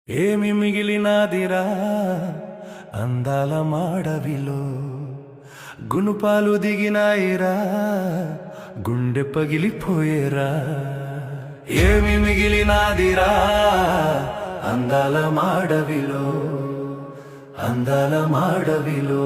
ఏమి మిగిలినాదిరా అందాల మాడవిలో, గునుపాలు దిగినాయిరా గుండె పగిలిపోయేరా. ఏమి మిగిలినాదిరా అందాల మాడవిలో, అందాల మాడవిలో.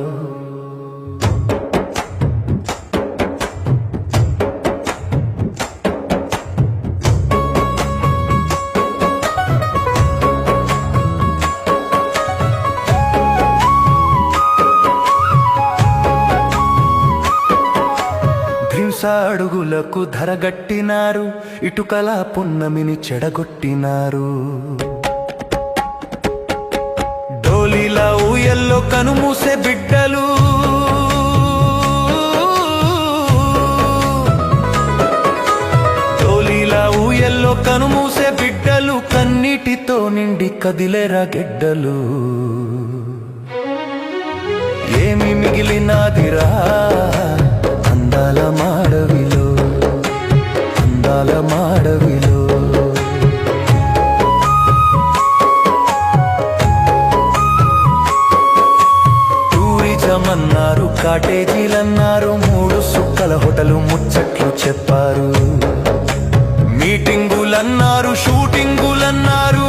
అడుగులకు ధరగట్టినారు, ఇటుకల పున్నమిని చెడగొట్టినారు. డోలీలా ఊయల్లో కనుమూసే బిడ్డలు, డోలీలా ఊయల్లో కనుమూసే బిడ్డలు, కన్నీటితో నిండి కదిలేరా గెడ్డలు. ఏమి మిగిలినాదిరా అందాల మాడవిలో, అందాల మాడవిలో. టూరిజం అన్నారు, కాటేజీలన్నారు, 3 సుక్కల హోటలు ముచ్చట్లు చెప్పారు. మీటింగులన్నారు, షూటింగులన్నారు,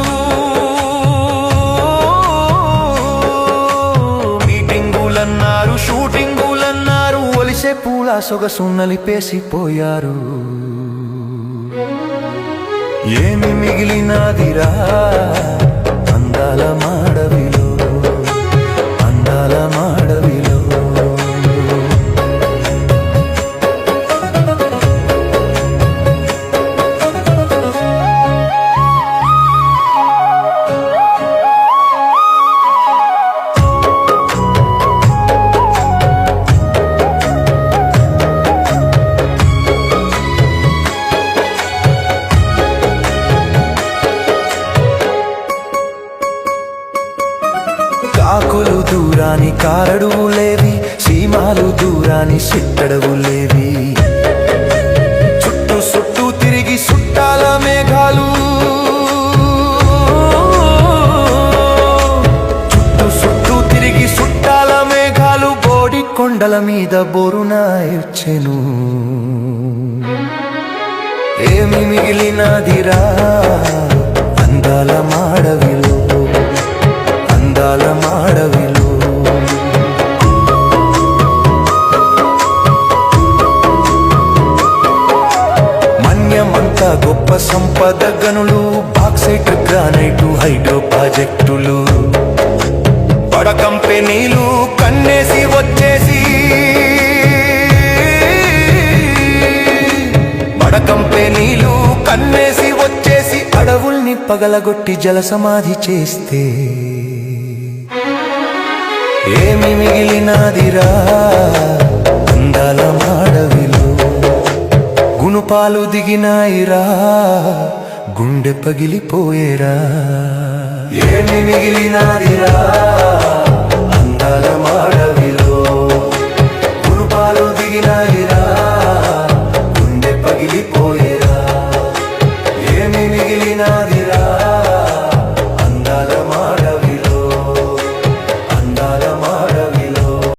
మీటింగులన్నారు, షూటింగులన్నారు, ఒలిసే పూల సొగసు నలిపేసిపోయారు. ఏమి మిగిలినాదిరా అందాల మాడవిలో, అందాల మాడవిలో. కాకులు దూరాని కారడువులేవి, సీమాలు దూరాని సిట్టడవులేవి. చుట్టూ చుట్టూ తిరిగి సుట్టాల మేఘాలు, చుట్టూ చుట్టూ తిరిగి సుట్టాల మేఘాలు, బోడి కొండల మీద బోరునాయొచ్చెను. ఏమి మిగిలినాదిరా అందాల మాడవిలో, అందాల మాడవిలో. మన్యమంతా గొప్ప సంపద గనులు, బాక్సైట్ గ్రానైటు హైడ్రో ప్రాజెక్టులు, బడ కంపెనీలు కన్నేసి వచ్చేసి, బడ కంపెనీలు కన్నేసి వచ్చేసి, అడవుల్ని పగలగొట్టి జల సమాధి చేస్తే ఏమి మిగిలినాదిరా అందాల మాడవిలో, గునుపాలు దిగినాయిరా గుండె పగిలిపోయేరా. ఏమి మిగిలినాదిరా అందాల మాడవిలో, గునుపాలు దిగినాయిరా గుండె పగిలిపోయేరా.